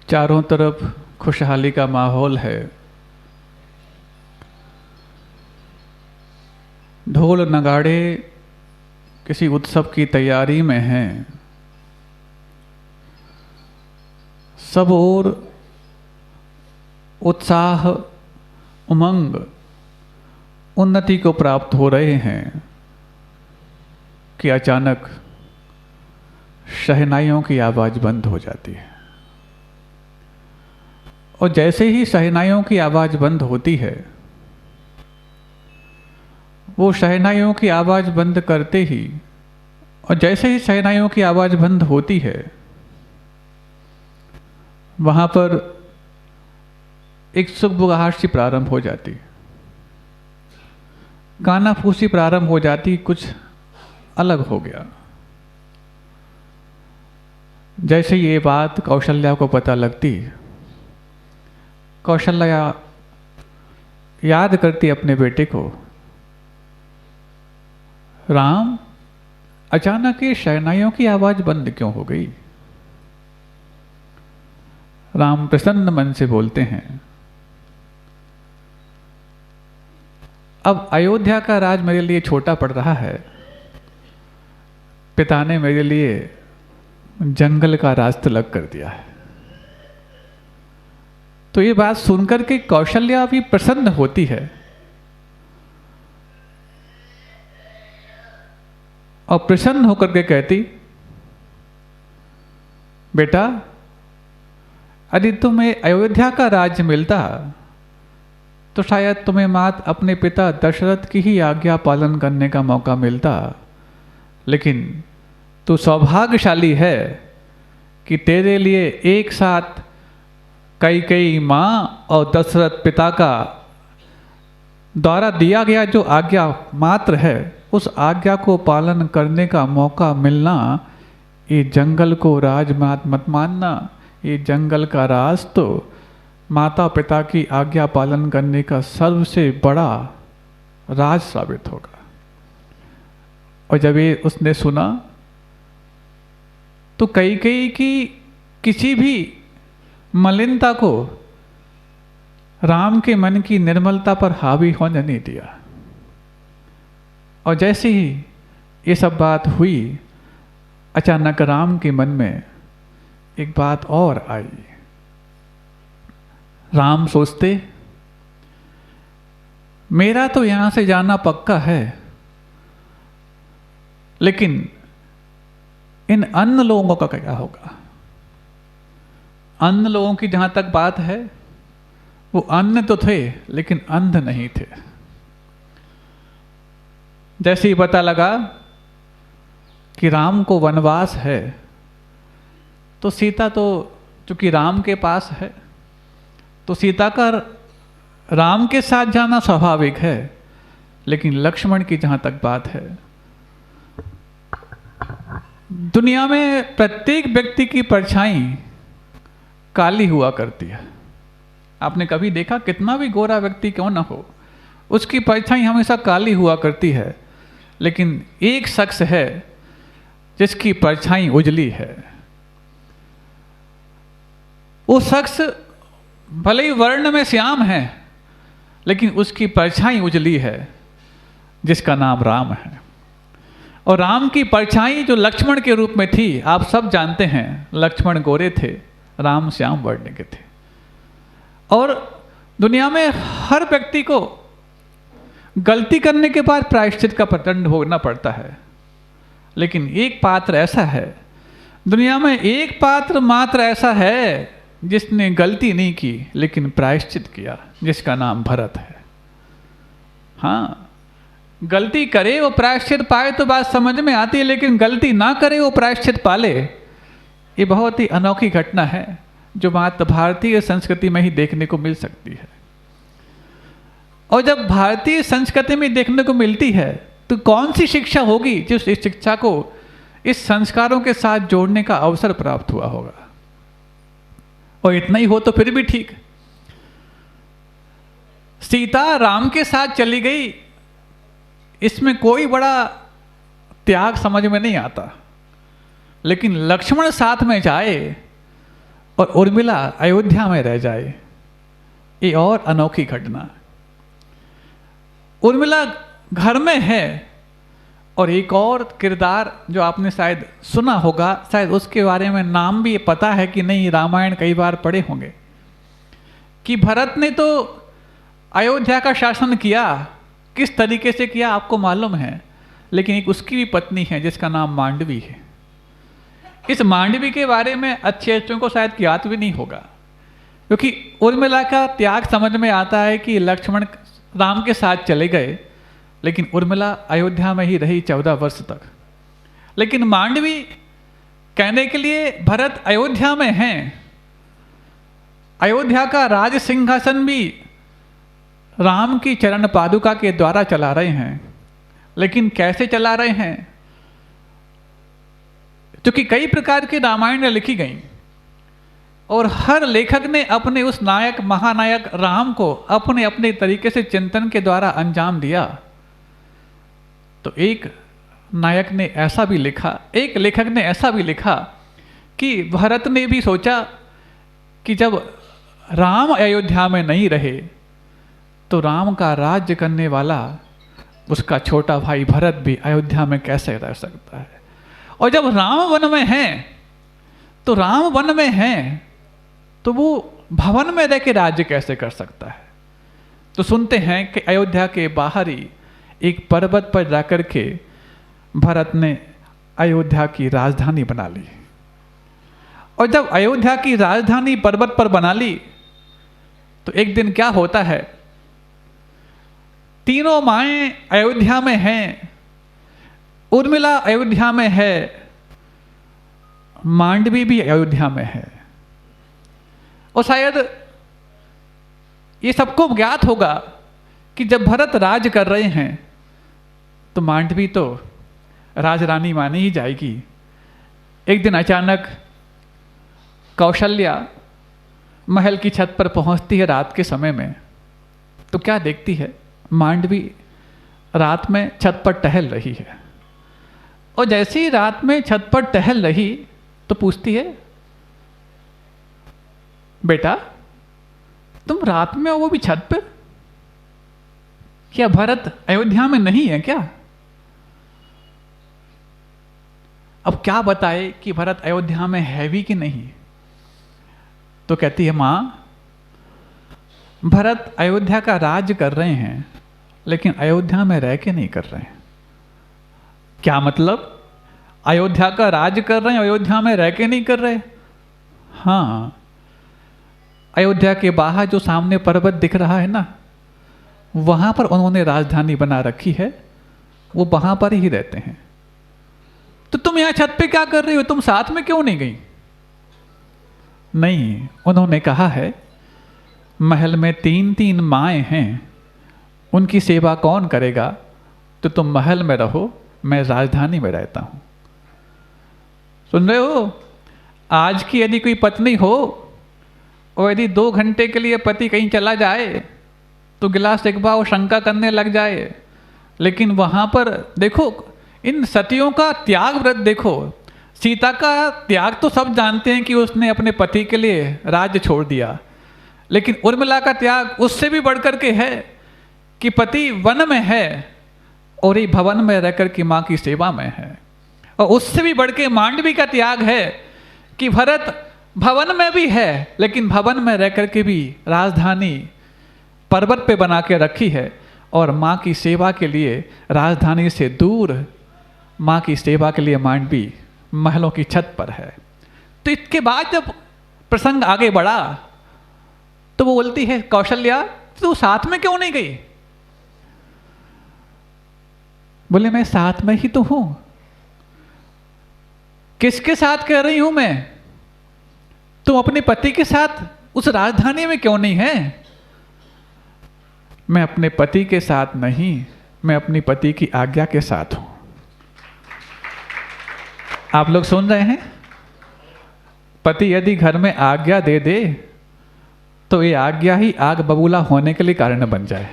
चारों तरफ खुशहाली का माहौल है। ढोल नगाड़े किसी उत्सव की तैयारी में हैं। सब ओर उत्साह, उमंग, उन्नति को प्राप्त हो रहे हैं कि अचानक शहनाइयों की आवाज़ बंद हो जाती है। और जैसे ही शहनाइयों की आवाज़ बंद होती है, वो शहनाइयों की आवाज़ बंद करते ही और जैसे ही शहनाइयों की आवाज़ बंद होती है, वहाँ पर एक सुगबुगाहट सी प्रारंभ हो जाती, कानाफूसी प्रारंभ हो जाती। कुछ अलग हो गया। जैसे ये बात कौशल्या को पता लगती, कौशल्या याद करती अपने बेटे को, राम, अचानक ये शहनाइयों की आवाज़ बंद क्यों हो गई? राम प्रसन्न मन से बोलते हैं, अब अयोध्या का राज मेरे लिए छोटा पड़ रहा है। पिता ने मेरे लिए जंगल का राज तलब कर दिया है। तो ये बात सुनकर के कौशल्या भी प्रसन्न होती है और प्रसन्न होकर के कहती, बेटा, यदि तुम्हें अयोध्या का राज्य मिलता तो शायद तुम्हें मात अपने पिता दशरथ की ही आज्ञा पालन करने का मौका मिलता। लेकिन तू सौभाग्यशाली है कि तेरे लिए एक साथ कैकेयी माँ और दशरथ पिता का द्वारा दिया गया जो आज्ञा मात्र है, उस आज्ञा को पालन करने का मौका मिलना, ये जंगल को राजमात मत मानना। ये जंगल का राज तो माता पिता की आज्ञा पालन करने का सबसे बड़ा राज साबित होगा। और जब ये उसने सुना तो कैकेयी की किसी भी मलिनता को राम के मन की निर्मलता पर हावी होने नहीं दिया। और जैसे ही ये सब बात हुई, अचानक राम के मन में एक बात और आई। राम सोचते, मेरा तो यहां से जाना पक्का है, लेकिन इन अन्य लोगों का क्या होगा? अन्य लोगों की जहां तक बात है, वो अन्य तो थे लेकिन अंध नहीं थे। जैसे ही पता लगा कि राम को वनवास है, तो सीता तो चूंकि राम के पास है, तो सीता का राम के साथ जाना स्वाभाविक है। लेकिन लक्ष्मण की जहां तक बात है, दुनिया में प्रत्येक व्यक्ति की परछाई काली हुआ करती है। आपने कभी देखा, कितना भी गोरा व्यक्ति क्यों ना हो, उसकी परछाई हमेशा काली हुआ करती है। लेकिन एक शख्स है जिसकी परछाई उजली है। वो शख्स भले ही वर्ण में श्याम है, लेकिन उसकी परछाई उजली है, जिसका नाम राम है। और राम की परछाई जो लक्ष्मण के रूप में थी, आप सब जानते हैं, लक्ष्मण गोरे थे, राम श्याम वर्ण के थे। और दुनिया में हर व्यक्ति को गलती करने के बाद प्रायश्चित का दंड भोगना पड़ता है। लेकिन एक पात्र ऐसा है, दुनिया में एक पात्र मात्र ऐसा है जिसने गलती नहीं की लेकिन प्रायश्चित किया, जिसका नाम भरत है। हाँ, गलती करे वो प्रायश्चित पाए तो बात समझ में आती है, लेकिन गलती ना करे वो प्रायश्चित पाले, ये बहुत ही अनोखी घटना है जो मात्र भारतीय संस्कृति में ही देखने को मिल सकती है। और जब भारतीय संस्कृति में देखने को मिलती है, तो कौन सी शिक्षा होगी जिस इस शिक्षा को इस संस्कारों के साथ जोड़ने का अवसर प्राप्त हुआ होगा। और इतना ही हो तो फिर भी ठीक। सीता राम के साथ चली गई, इसमें कोई बड़ा त्याग समझ में नहीं आता। लेकिन लक्ष्मण साथ में जाए और उर्मिला अयोध्या में रह जाए, ये और अनोखी घटना। उर्मिला घर में है, और एक और किरदार जो आपने शायद सुना होगा, शायद उसके बारे में नाम भी पता है कि नहीं, रामायण कई बार पढ़े होंगे, कि भरत ने तो अयोध्या का शासन किया, किस तरीके से किया आपको मालूम है, लेकिन एक उसकी भी पत्नी है जिसका नाम मांडवी है। इस मांडवी के बारे में अच्छे को शायद ज्ञात भी नहीं होगा, क्योंकि उर्मिला का त्याग समझ में आता है कि लक्ष्मण राम के साथ चले गए, लेकिन उर्मिला अयोध्या में ही रही 14 वर्ष तक। लेकिन मांडवी कहने के लिए भरत अयोध्या में हैं, अयोध्या का राज सिंहासन भी राम की चरण पादुका के द्वारा चला रहे हैं। लेकिन कैसे चला रहे हैं, क्योंकि कई प्रकार की रामायण लिखी गई और हर लेखक ने अपने उस नायक महानायक राम को अपने अपने तरीके से चिंतन के द्वारा अंजाम दिया। तो एक नायक ने ऐसा भी लिखा, एक लेखक ने ऐसा भी लिखा कि भरत ने भी सोचा कि जब राम अयोध्या में नहीं रहे तो राम का राज्य करने वाला उसका छोटा भाई भरत भी अयोध्या में कैसे रह सकता है, और जब राम वन में हैं तो राम वन में हैं तो वो भवन में रह के राज्य कैसे कर सकता है। तो सुनते हैं कि अयोध्या के बाहर ही एक पर्वत पर जाकर के भरत ने अयोध्या की राजधानी बना ली, और जब अयोध्या की राजधानी पर्वत पर बना ली तो एक दिन क्या होता है, तीनों माएँ अयोध्या में हैं, उर्मिला अयोध्या में है, मांडवी भी अयोध्या में है, और शायद ये सबको ज्ञात होगा कि जब भरत राज कर रहे हैं तो मांडवी तो राजरानी मानी ही जाएगी। एक दिन अचानक कौशल्या महल की छत पर पहुंचती है रात के समय में, तो क्या देखती है, मांडवी रात में छत पर टहल रही है, और जैसे ही रात में छत पर टहल रही तो पूछती है, बेटा तुम रात में हो वो भी छत पर, क्या भरत अयोध्या में नहीं है क्या? अब क्या बताए कि भरत अयोध्या में है भी कि नहीं। तो कहती है, मां भरत अयोध्या का राज कर रहे हैं लेकिन अयोध्या में रह के नहीं कर रहे हैं। क्या मतलब? अयोध्या का राज कर रहे हैं, अयोध्या में रह के नहीं कर रहे? हाँ, अयोध्या के बाहर जो सामने पर्वत दिख रहा है ना, वहां पर उन्होंने राजधानी बना रखी है, वो वहां पर ही रहते हैं। तो तुम यहां छत पे क्या कर रही हो, तुम साथ में क्यों नहीं गई? नहीं, उन्होंने कहा है महल में 3-3 माएँ हैं, उनकी सेवा कौन करेगा, तो तुम महल में रहो, मैं राजधानी में रहता हूं। सुन रहे हो? आज की यदि कोई पत्नी हो और यदि 2 घंटे के लिए पति कहीं चला जाए तो गिला शिकवा और शंका करने लग जाए, लेकिन वहां पर देखो इन सतियों का त्याग व्रत देखो। सीता का त्याग तो सब जानते हैं कि उसने अपने पति के लिए राज्य छोड़ दिया, लेकिन उर्मिला का त्याग उससे भी बढ़कर के है कि पति वन में है और ये भवन में रहकर के माँ की सेवा में है, और उससे भी बढ़ के मांडवी का त्याग है कि भरत भवन में भी है लेकिन भवन में रहकर के भी राजधानी पर्वत पे बना के रखी है, और माँ की सेवा के लिए राजधानी से दूर माँ की सेवा के लिए मांडवी महलों की छत पर है। तो इसके बाद जब प्रसंग आगे बढ़ा तो वो बोलती है, कौशल्या तू साथ में क्यों नहीं गई? बोले, मैं साथ में ही तो हूं। किसके साथ कह रही हूं मैं? तुम अपने पति के साथ उस राजधानी में क्यों नहीं है? मैं अपने पति के साथ नहीं, मैं अपनी पति की आज्ञा के साथ हूं। आप लोग सुन रहे हैं? पति यदि घर में आज्ञा दे दे तो ये आज्ञा ही आग बबूला होने के लिए कारण बन जाए।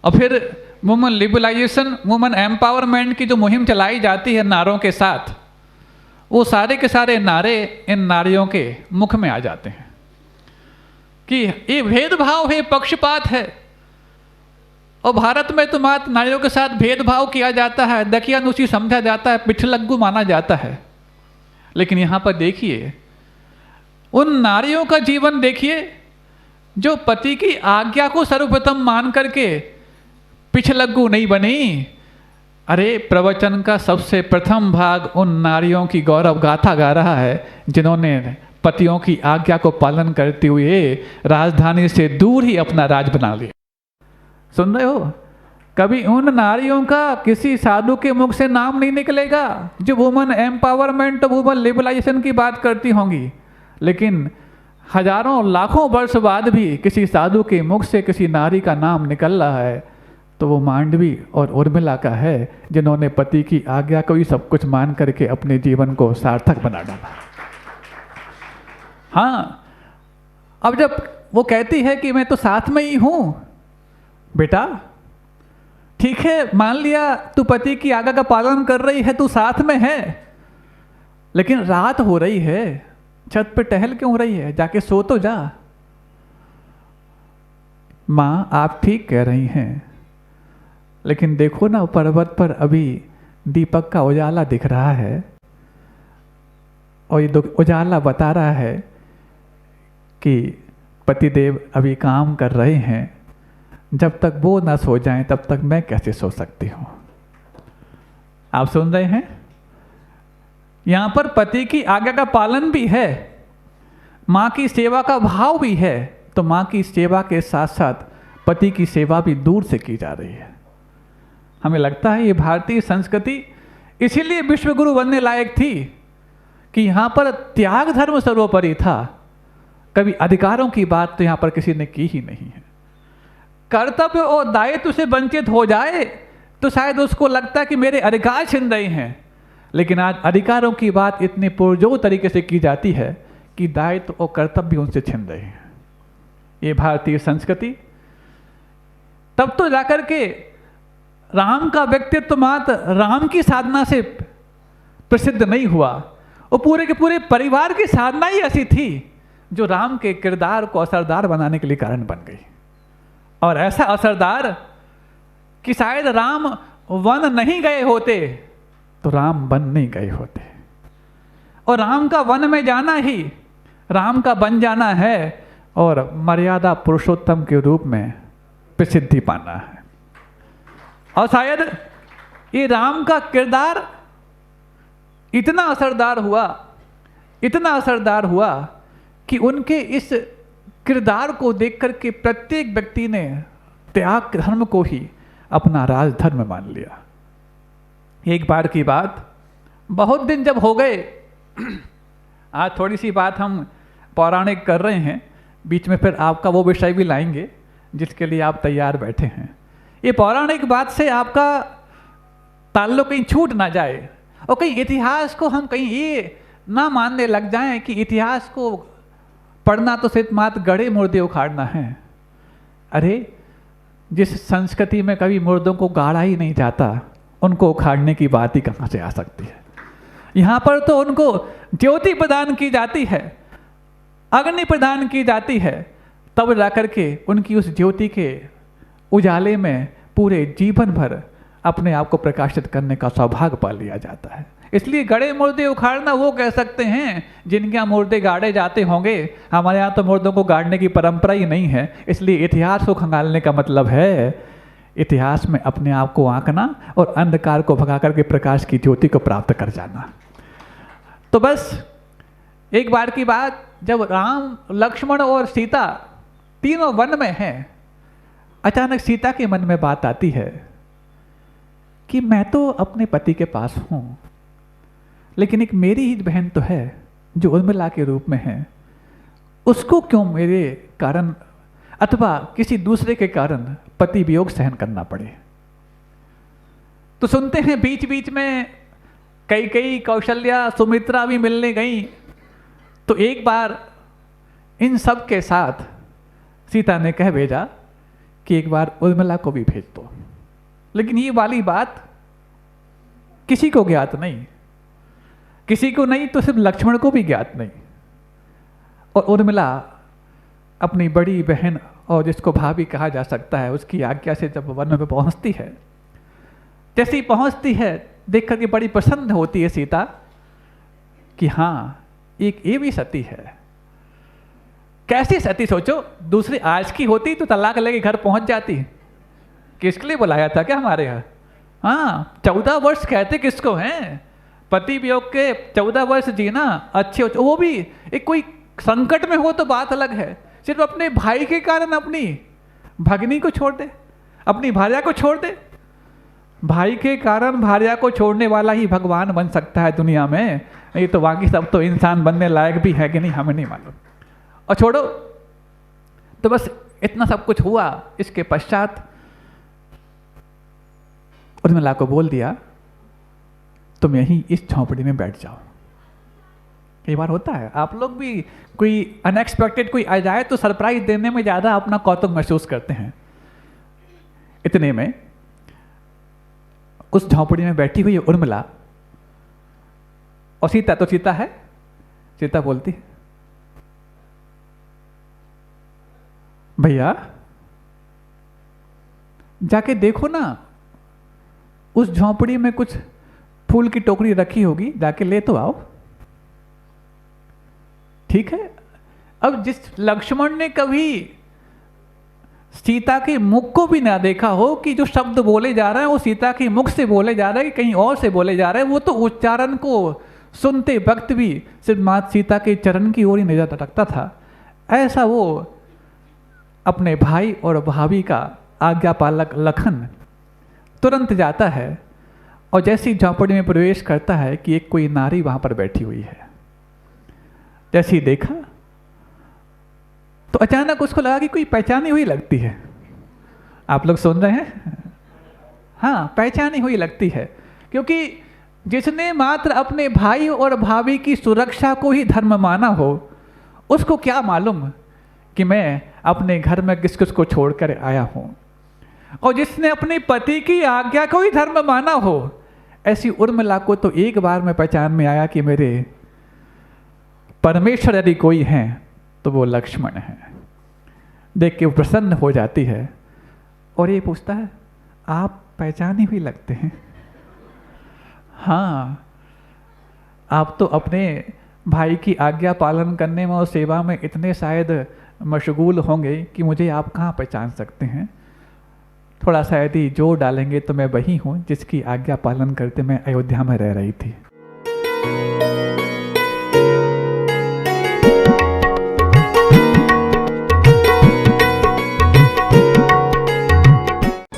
और फिर वुमन लिबरलाइजेशन, वुमन एम्पावरमेंट की जो मुहिम चलाई जाती है नारों के साथ, वो सारे के सारे नारे इन नारियों के मुख में आ जाते हैं कि ये भेदभाव है, पक्षपात है। और भारत में तो मात्र नारियों के साथ भेदभाव किया जाता है, दकियानुसी समझा जाता है, पिछलग्गू माना जाता है। लेकिन यहाँ पर देखिए, उन नारियों का जीवन देखिए जो पति की आज्ञा को सर्वप्रथम मान करके पिछलग्गू नहीं बनी। अरे प्रवचन का सबसे प्रथम भाग उन नारियों की गौरव गाथा गा रहा है जिन्होंने पतियों की आज्ञा को पालन करते हुए राजधानी से दूर ही अपना राज बना लिया। सुन रहे हो? कभी उन नारियों का किसी साधु के मुख से नाम नहीं निकलेगा जो वुमन एम्पावरमेंट, वुमन लिबरलाइजेशन की बात करती होंगी। लेकिन हजारों लाखों वर्ष बाद भी किसी साधु के मुख से किसी नारी का नाम निकल रहा है तो वो मांडवी और उर्मिला का है, जिन्होंने पति की आज्ञा को ही सब कुछ मान करके अपने जीवन को सार्थक बना डाला। हाँ, अब जब वो कहती है कि मैं तो साथ में ही हूं, बेटा ठीक है, मान लिया तू पति की आज्ञा का पालन कर रही है, तू साथ में है, लेकिन रात हो रही है, छत पे टहल क्यों रही है? जाके सो तो जा। माँ आप ठीक कह रही हैं, लेकिन देखो ना पर्वत पर अभी दीपक का उजाला दिख रहा है और ये उजाला बता रहा है कि पतिदेव अभी काम कर रहे हैं, जब तक वो ना सो जाएं तब तक मैं कैसे सो सकती हूँ। आप सुन रहे हैं? यहाँ पर पति की आज्ञा का पालन भी है, माँ की सेवा का भाव भी है, तो माँ की सेवा के साथ साथ पति की सेवा भी दूर से की जा रही है। हमें लगता है ये भारतीय संस्कृति इसीलिए विश्वगुरु बनने लायक थी कि यहाँ पर त्याग धर्म सर्वोपरि था। कभी अधिकारों की बात तो यहाँ पर किसी ने की ही नहीं है। कर्तव्य और दायित्व से वंचित हो जाए तो शायद उसको लगता है कि मेरे अधिकार छिन रहे हैं, लेकिन आज अधिकारों की बात इतने पुरजोर तरीके से की जाती है कि दायित्व और कर्तव्य उनसे छिन रहे हैं। ये भारतीय संस्कृति तब तो जाकर के राम का व्यक्तित्व मात्र राम की साधना से प्रसिद्ध नहीं हुआ, वो पूरे के पूरे परिवार की साधना ही ऐसी थी जो राम के किरदार को असरदार बनाने के लिए कारण बन गई। और ऐसा असरदार कि शायद राम वन नहीं गए होते तो राम वन नहीं गए होते, और राम का वन में जाना ही राम का बन जाना है और मर्यादा पुरुषोत्तम के रूप में प्रसिद्धि पाना है। और शायद ये राम का किरदार इतना असरदार हुआ कि उनके इस किरदार को देख करके प्रत्येक व्यक्ति ने त्याग धर्म को ही अपना राजधर्म मान लिया। एक बार की बात, बहुत दिन जब हो गए, आज थोड़ी सी बात हम पौराणिक कर रहे हैं, बीच में फिर आपका वो विषय भी लाएंगे जिसके लिए आप तैयार बैठे हैं। ये पौराणिक बात से आपका ताल्लुक कहीं छूट ना जाए और कहीं इतिहास को हम कहीं ये ना मानने लग जाएं कि इतिहास को पढ़ना तो सिर्फ मात्र गड़े मुर्दे उखाड़ना है। अरे जिस संस्कृति में कभी मुर्दों को गाड़ा ही नहीं जाता, उनको उखाड़ने की बात ही कहाँ से आ सकती है। यहाँ पर तो उनको ज्योति प्रदान की जाती है, अग्नि प्रदान की जाती है, तब जाकर के उनकी उस ज्योति के उजाले में पूरे जीवन भर अपने आप को प्रकाशित करने का सौभाग्य पा लिया जाता है। इसलिए गड़े मुर्दे उखाड़ना वो कह सकते हैं जिनके यहाँ मुर्दे गाड़े जाते होंगे। हमारे यहाँ तो मुर्दों को गाड़ने की परंपरा ही नहीं है। इसलिए इतिहास को खंगालने का मतलब है इतिहास में अपने आप को आंकना और अंधकार को भगा करके प्रकाश की ज्योति को प्राप्त कर जाना। तो बस एक बार की बात, जब राम, लक्ष्मण और सीता तीनों वन में हैं, अचानक सीता के मन में बात आती है कि मैं तो अपने पति के पास हूं, लेकिन एक मेरी ही बहन तो है जो उर्मिला के रूप में है, उसको क्यों मेरे कारण अथवा किसी दूसरे के कारण पति वियोग सहन करना पड़े। तो सुनते हैं बीच बीच में कई कौशल्या, सुमित्रा भी मिलने गई। तो एक बार इन सब के साथ सीता ने कह भेजा कि एक बार उर्मिला को भी भेज दो। लेकिन ये वाली बात किसी को ज्ञात नहीं किसी को नहीं तो सिर्फ लक्ष्मण को भी ज्ञात नहीं। और उर्मिला अपनी बड़ी बहन और जिसको भाभी कहा जा सकता है उसकी आज्ञा से जब वन में पहुंचती है, जैसे ही पहुंचती है देख करके बड़ी प्रसन्न होती है सीता कि हाँ एक ये भी सती है। कैसी सती सोचो, दूसरी आज की होती तो तलाक लेके घर पहुंच जाती। किसके लिए बुलाया था क्या हमारे यहाँ? हाँ 14 वर्ष कहते किसको हैं? पति वियोग के 14 वर्ष जीना अच्छे हो, वो भी एक कोई संकट में हो तो बात अलग है, सिर्फ अपने भाई के कारण अपनी भगिनी को छोड़ दे, अपनी भार्या को छोड़ दे। भाई के कारण भार्या को छोड़ने वाला ही भगवान बन सकता है दुनिया में, नहीं तो बाकी सब तो इंसान बनने लायक भी है कि नहीं हमें नहीं मालूम। और छोड़ो, तो बस इतना सब कुछ हुआ। इसके पश्चात उर्मिला को बोल दिया तुम यहीं इस झोंपड़ी में बैठ जाओ। कई बार होता है, आप लोग भी कोई अनएक्सपेक्टेड कोई आ जाए तो सरप्राइज देने में ज़्यादा अपना कौतुक महसूस करते हैं। इतने में उस झोंपड़ी में बैठी हुई उर्मिला और सीता, तो सीता है, सीता बोलती भैया जाके देखो ना, उस झोंपड़ी में कुछ फूल की टोकरी रखी होगी, जाके ले तो आओ। ठीक है। अब जिस लक्ष्मण ने कभी सीता के मुख को भी ना देखा हो कि जो शब्द बोले जा रहे हैं वो सीता के मुख से बोले जा रहे हैं कि कहीं और से बोले जा रहे हैं, वो तो उच्चारण को सुनते वक्त भी सिर्फ माता सीता के चरण की ओर ही नजर रखता था। ऐसा वो अपने भाई और भाभी का आज्ञा पालक लखन तुरंत जाता है और जैसी झोंपड़ी में प्रवेश करता है कि एक कोई नारी वहां पर बैठी हुई है। जैसे ही देखा तो अचानक उसको लगा कि कोई पहचानी हुई लगती है। आप लोग सुन रहे हैं? हाँ, पहचानी हुई लगती है, क्योंकि जिसने मात्र अपने भाई और भाभी की सुरक्षा को ही धर्म माना हो, उसको क्या मालूम कि मैं अपने घर में किस किस को छोड़कर आया हूं। और जिसने अपने पति की आज्ञा को ही धर्म माना हो, ऐसी उर्मिला को तो एक बार में पहचान में आया कि मेरे परमेश्वर यदि कोई हैं तो वो लक्ष्मण है। देख के वो प्रसन्न हो जाती है और ये पूछता है आप पहचाने हुई लगते हैं। हाँ, आप तो अपने भाई की आज्ञा पालन करने में और सेवा में इतने शायद मशगूल होंगे कि मुझे आप कहाँ पहचान सकते हैं। थोड़ा सा यदि जोर डालेंगे तो मैं वही हूँ जिसकी आज्ञा पालन करते मैं अयोध्या में रह रही थी।